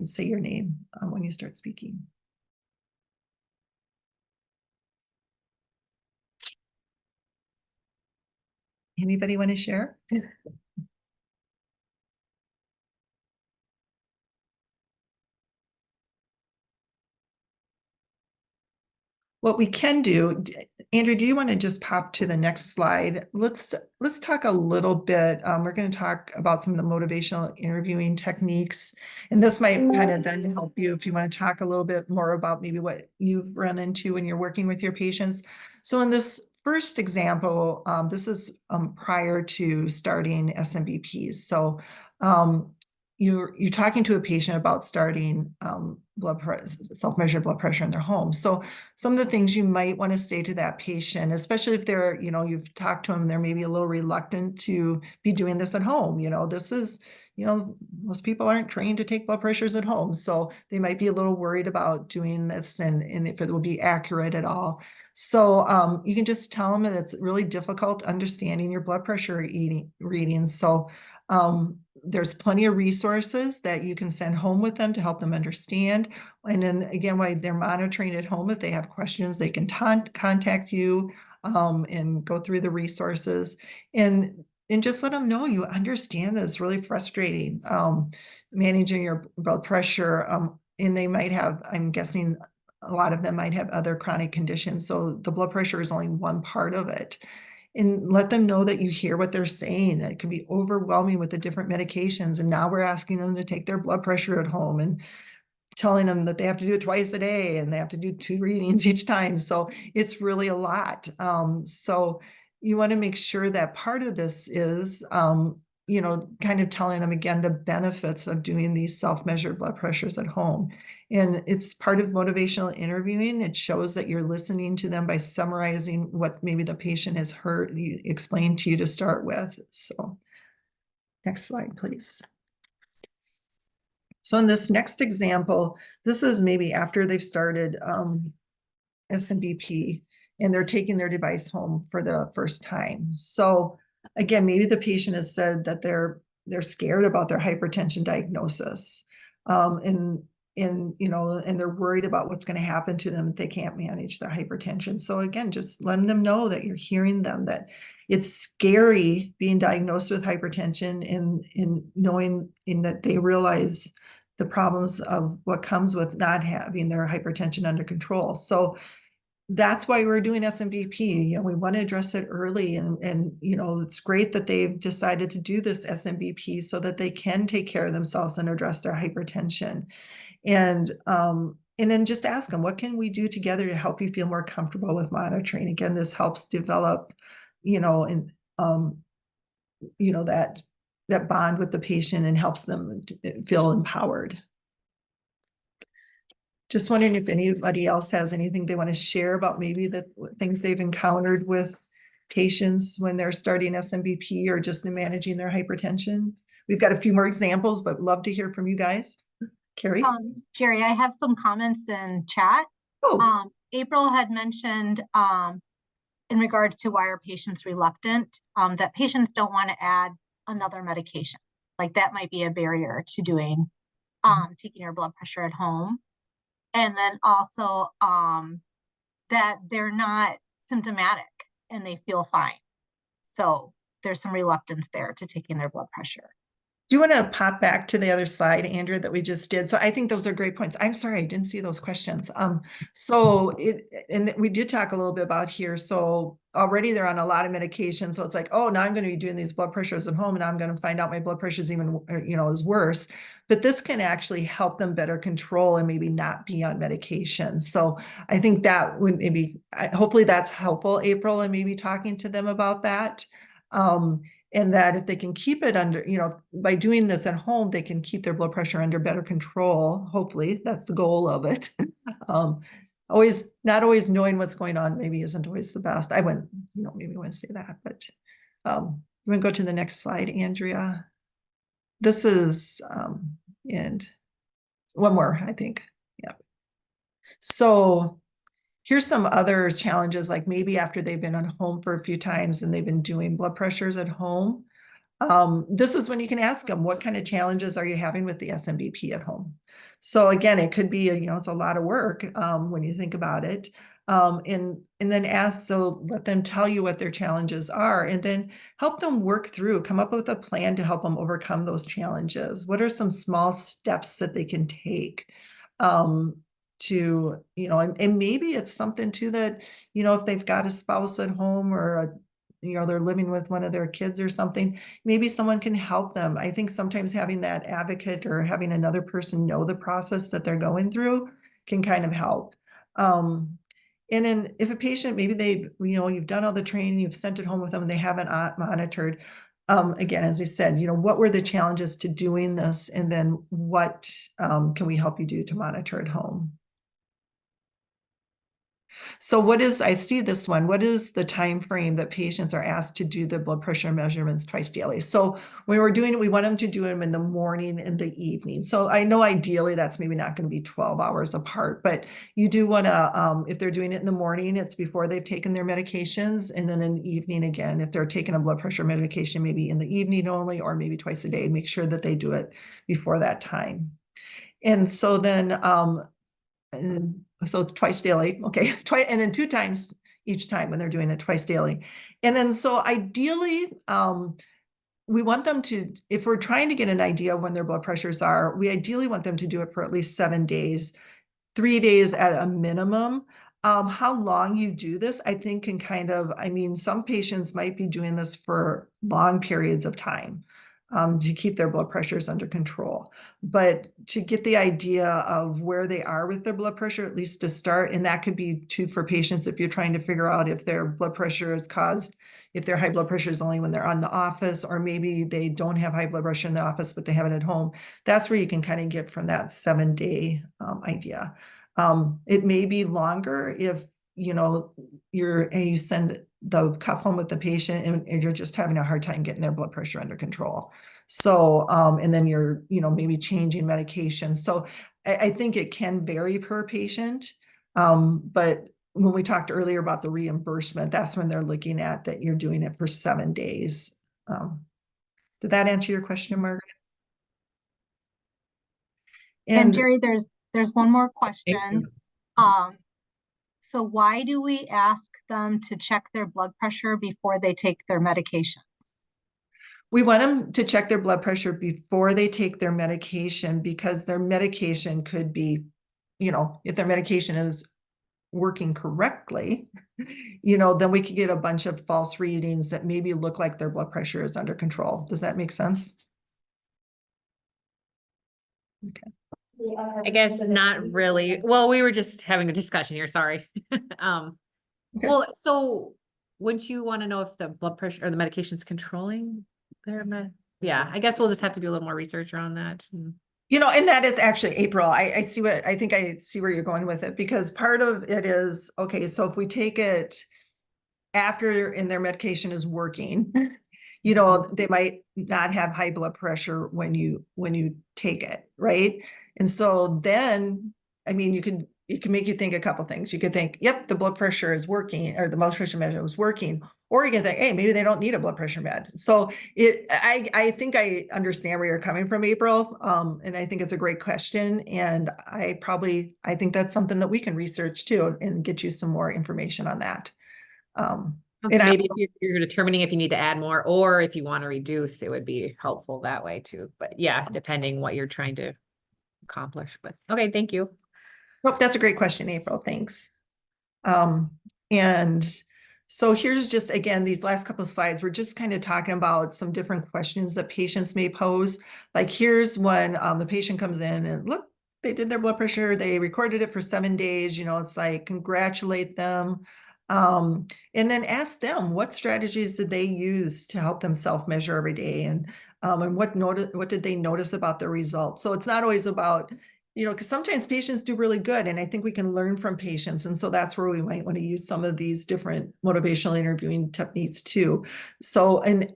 say your name when you start speaking. Anybody want to share? What we can do, Andrew, do you want to just pop to the next slide? Let's talk a little bit. We're going to talk about some of the motivational interviewing techniques, and this might kind of then help you if you want to talk a little bit more about maybe what you've run into when you're working with your patients. So in this first example, this is prior to starting SMBPs. So you're talking to a patient about starting self-measured blood pressure in their home. So some of the things you might want to say to that patient, especially if they're, you've talked to them, they're maybe a little reluctant to be doing this at home. This is, most people aren't trained to take blood pressures at home. So they might be a little worried about doing this and if it will be accurate at all. So you can just tell them that it's really difficult understanding your blood pressure readings. So there's plenty of resources that you can send home with them to help them understand. And then again, while they're monitoring at home, if they have questions, they can contact you and go through the resources and just let them know you understand that it's really frustrating managing your blood pressure. And they might have, I'm guessing a lot of them might have other chronic conditions. So the blood pressure is only one part of it. And let them know that you hear what they're saying. It can be overwhelming with the different medications. And now we're asking them to take their blood pressure at home and telling them that they have to do it twice a day and they have to do 2 readings each time. So it's really a lot. So you want to make sure that part of this is, kind of telling them again, the benefits of doing these self-measured blood pressures at home. And it's part of motivational interviewing. It shows that you're listening to them by summarizing what maybe the patient has heard you explain to you to start with. So next slide, please. So in this next example, this is maybe after they've started SMBP and they're taking their device home for the first time. So again, maybe the patient has said that they're scared about their hypertension diagnosis. And they're worried about what's going to happen to them if they can't manage their hypertension. So again, just letting them know that you're hearing them, that it's scary being diagnosed with hypertension and knowing that they realize the problems of what comes with not having their hypertension under control. So that's why we're doing SMBP. We want to address it early, and it's great that they've decided to do this SMBP so that they can take care of themselves and address their hypertension. And then just ask them, what can we do together to help you feel more comfortable with monitoring? Again, this helps develop, that bond with the patient and helps them feel empowered. Just wondering if anybody else has anything they want to share about maybe the things they've encountered with patients when they're starting SMBP or just in managing their hypertension. We've got a few more examples, but love to hear from you guys. Carrie? Jerry, I have some comments in chat. Oh. April had mentioned in regards to why are patients reluctant, that patients don't want to add another medication. Like that might be a barrier to doing taking your blood pressure at home. And then also that they're not symptomatic and they feel fine. So there's some reluctance there to taking their blood pressure. Do you want to pop back to the other slide, Andrea, that we just did? So I think those are great points. I'm sorry, I didn't see those questions. And we did talk a little bit about here. So already they're on a lot of medication. So it's like, oh, now I'm going to be doing these blood pressures at home and I'm going to find out my blood pressure is even, is worse. But this can actually help them better control and maybe not be on medication. So I think that would hopefully that's helpful, April, and maybe talking to them about that. And that if they can keep it under, by doing this at home, they can keep their blood pressure under better control. Hopefully that's the goal of it. Not always knowing what's going on maybe isn't always the best. I wouldn't, maybe I wouldn't say that, but I'm going to go to the next slide, Andrea. This is, and one more, I think. Yeah. So here's some other challenges, like maybe after they've been at home for a few times and they've been doing blood pressures at home. This is when you can ask them, what kind of challenges are you having with the SMBP at home? So again, it could be, it's a lot of work when you think about it. And then let them tell you what their challenges are and then help them work through, come up with a plan to help them overcome those challenges. What are some small steps that they can take? To, and maybe it's something too that, if they've got a spouse at home or they're living with one of their kids or something, maybe someone can help them. I think sometimes having that advocate or having another person know the process that they're going through can kind of help. And then if a patient, maybe you've done all the training, you've sent it home with them and they haven't monitored. Again, as we said, what were the challenges to doing this? And then what can we help you do to monitor at home? So I see this one, what is the time frame that patients are asked to do the blood pressure measurements twice daily? So when we're doing it, we want them to do them in the morning and the evening. So I know ideally that's maybe not going to be 12 hours apart, but you do want to, if they're doing it in the morning, it's before they've taken their medications. And then in the evening, again, if they're taking a blood pressure medication, maybe in the evening only, or maybe twice a day, make sure that they do it before that time. And so then, so twice daily, okay, and then 2 times each time when they're doing it twice daily. And then so ideally, we want them to, if we're trying to get an idea of when their blood pressures are, we ideally want them to do it for at least 7 days, 3 days at a minimum. How long you do this, I think can some patients might be doing this for long periods of time. To keep their blood pressures under control. But to get the idea of where they are with their blood pressure, at least to start, and that could be too for patients if you're trying to figure out if their blood pressure is caused, if their high blood pressure is only when they're on the office, or maybe they don't have high blood pressure in the office, but they have it at home. That's where you can kind of get from that 7-day idea. It may be longer if you send the cuff home with the patient and you're just having a hard time getting their blood pressure under control. So, and then you're, maybe changing medication. So I think it can vary per patient. But when we talked earlier about the reimbursement, that's when they're looking at that you're doing it for 7 days. Did that answer your question, Margaret? And Jerry, there's one more question. So why do we ask them to check their blood pressure before they take their medications? We want them to check their blood pressure before they take their medication, because their medication could be, if their medication is working correctly, then we could get a bunch of false readings that maybe look like their blood pressure is under control. Does that make sense? Okay. I guess not really. Well, we were just having a discussion here, sorry. Okay. Well, so wouldn't you want to know if the blood pressure or the medication's controlling their yeah, I guess we'll just have to do a little more research around that. And that is actually April. I think I see where you're going with it, because part of it is, okay, so if we take it after and their medication is working, they might not have high blood pressure when you take it, right? And so then, I mean, it can make you think a couple things. You could think, yep, the blood pressure is working, or the blood pressure measure is working. Or you can think, hey, maybe they don't need a blood pressure med. So I think I understand where you're coming from, April. And I think it's a great question. And I think that's something that we can research too, and get you some more information on that. And maybe if you're determining if you need to add more, or if you want to reduce, it would be helpful that way too. But yeah, depending what you're trying to accomplish. But okay, thank you. Oh, that's a great question, April. Thanks. And so here's just, again, these last couple of slides, we're just kind of talking about some different questions that patients may pose. Like here's when the patient comes in and look, they did their blood pressure, they recorded it for 7 days, it's like, congratulate them. And then ask them, what strategies did they use to help them self-measure every day? And what did they notice about the results? So it's not always about, because sometimes patients do really good, and I think we can learn from patients. And so that's where we might want to use some of these different motivational interviewing techniques too. So, and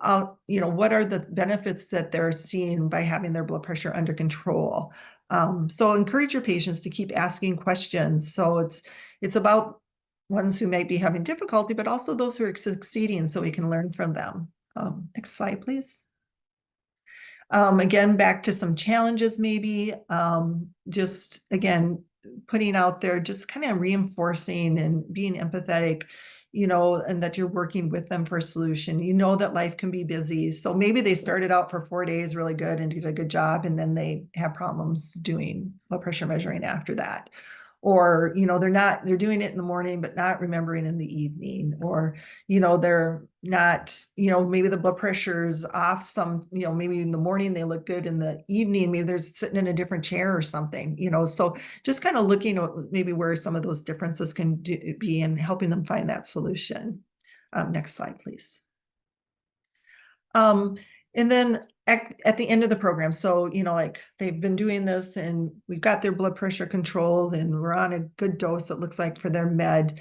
what are the benefits that they're seeing by having their blood pressure under control? So encourage your patients to keep asking questions. So it's about ones who might be having difficulty, but also those who are succeeding, so we can learn from them. Next slide, please. Again, back to some challenges, maybe, just again, putting out there, just kind of reinforcing and being empathetic, and that you're working with them for a solution. That life can be busy. So maybe they started out for 4 days really good and did a good job, and then they have problems doing blood pressure measuring after that. Or, they're doing it in the morning, but not remembering in the evening. Or, they're not, maybe the blood pressure's off some, maybe in the morning they look good, in the evening, maybe they're sitting in a different chair or something, so just kind of looking at maybe where some of those differences can be, and helping them find that solution. Next slide, please. And then at the end of the program, so, like they've been doing this and we've got their blood pressure controlled and we're on a good dose, it looks like, for their med.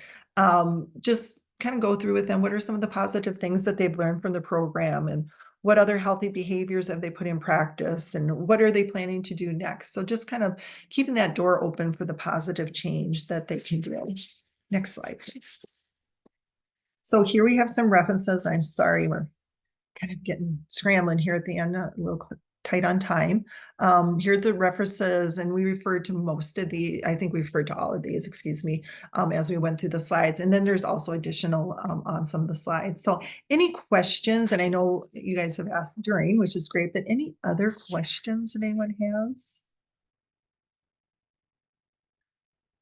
Just kind of go through with them, what are some of the positive things that they've learned from the program, and what other healthy behaviors have they put in practice, and what are they planning to do next? So just kind of keeping that door open for the positive change that they can do. Next slide, please. So here we have some references. I'm sorry, we're kind of getting scrambling here at the end, a little tight on time. Here are the references, and we referred to most of I think we referred to all of these, excuse me, as we went through the slides. And then there's also additional on some of the slides. So any questions, and I know you guys have asked during, which is great, but any other questions that anyone has?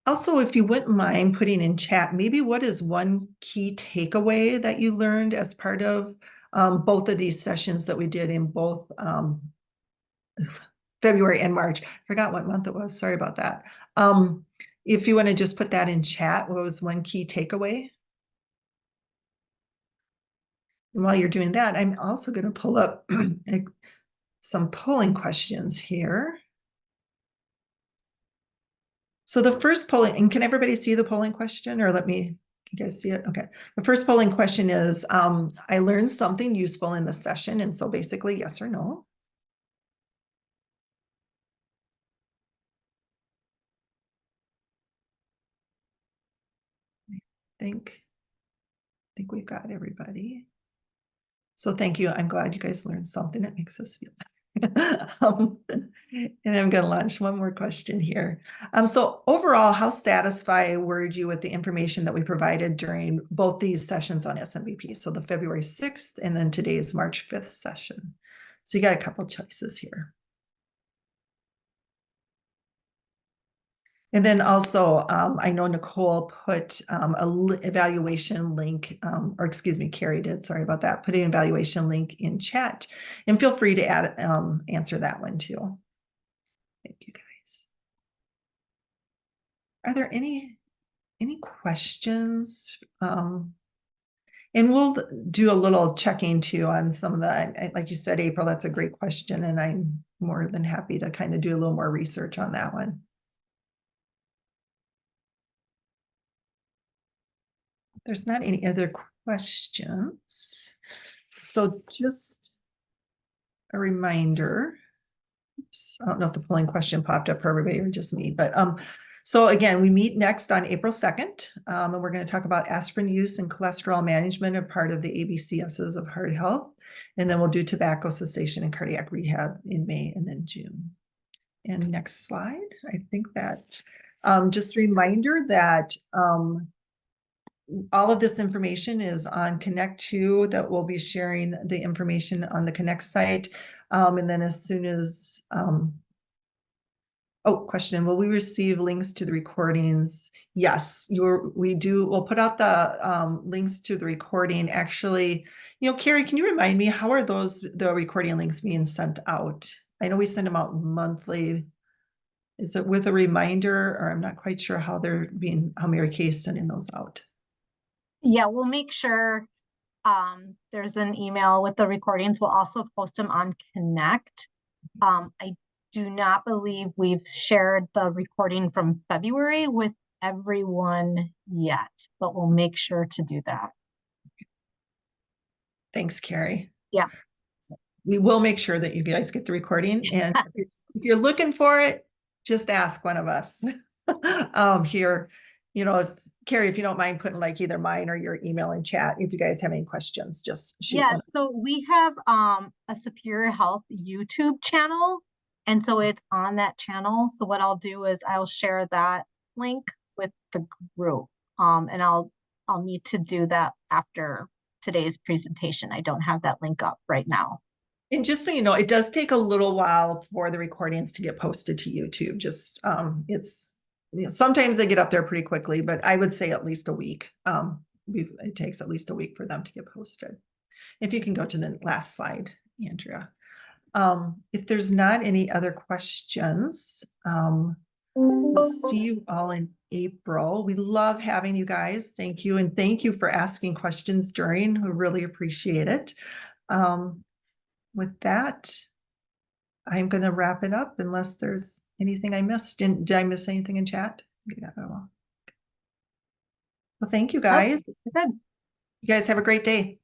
Also, if you wouldn't mind putting in chat, maybe what is one key takeaway that you learned as part of both of these sessions that we did in both February and March. I forgot what month it was. Sorry about that. If you want to just put that in chat, what was one key takeaway? And while you're doing that, I'm also going to pull up some polling questions here. So the first polling, and can everybody see the polling question, or can you guys see it? Okay. The first polling question is, I learned something useful in the session. And so basically yes or no. I think we've got everybody. So thank you. I'm glad you guys learned something. It makes us feel better. And I'm gonna launch one more question here. So overall, how satisfied were you with the information that we provided during both these sessions on SMBP? So the February 6th and then today's March 5th session. So you got a couple choices here. And then also, I know Nicole put evaluation link, or excuse me, Carrie did, sorry about that, put an evaluation link in chat, and feel free to add, answer that one too. Thank you, guys. Are there any questions? And we'll do a little checking too on some of the, like you said, April, that's a great question, and I'm more than happy to kind of do a little more research on that one. There's not any other questions. So just a reminder. Oops, I don't know if the polling question popped up for everybody or just me, but so again, we meet next on April 2nd, and we're going to talk about aspirin use and cholesterol management as part of the ABCSs of heart health. And then we'll do tobacco cessation and cardiac rehab in May and then June. And next slide. I think that just a reminder that all of this information is on Connect 2, that we'll be sharing the information on the Connect site. And then as soon as, oh, question, will we receive links to the recordings? Yes, we do. We'll put out the links to the recording. Actually, Carrie, can you remind me, how are the recording links being sent out? I know we send them out monthly. Is it with a reminder, or I'm not quite sure how Mary Kay is sending those out? Yeah, we'll make sure there's an email with the recordings. We'll also post them on Connect. I do not believe we've shared the recording from February with everyone yet, but we'll make sure to do that. Thanks, Carrie. Yeah. So we will make sure that you guys get the recording, and if you're looking for it, just ask one of us here. Carrie, if you don't mind putting like either mine or your email in chat, if you guys have any questions, just shoot. Yeah, so we have a Superior Health YouTube channel, and so it's on that channel. So what I'll do is I'll share that link with the group, and I'll need to do that after today's presentation. I don't have that link up right now. And just so you know, it does take a little while for the recordings to get posted to YouTube. Just it's sometimes they get up there pretty quickly, but I would say at least a week. It takes at least a week for them to get posted. If you can go to the last slide, Andrea. If there's not any other questions, we'll see you all in April. We love having you guys. Thank you. And thank you for asking questions during. We really appreciate it. With that, I'm going to wrap it up unless there's anything I missed. Did I miss anything in chat? Yeah. Well, thank you guys. Oh, good. You guys have a great day.